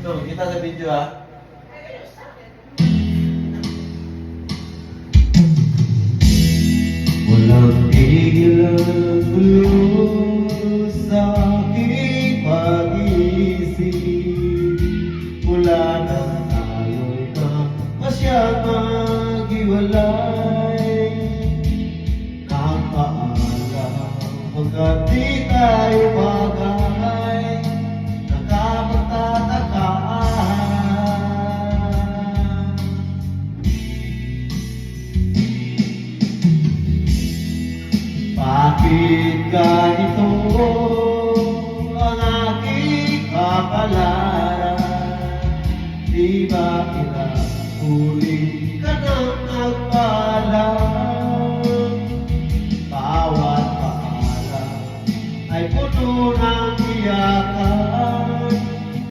No, kita sa video ha. Walang tigil ang gulo sa aking pag-iisip. Mula na tayo'y na masyang maghiwalay. Nakapaalam hanggang di tayo bagay. Nakapagtataka. Bakit ganito ang aking kapalaran? Di ba ilang uli ka nang nagpaalam? Bawat paalam ay puno ng iyak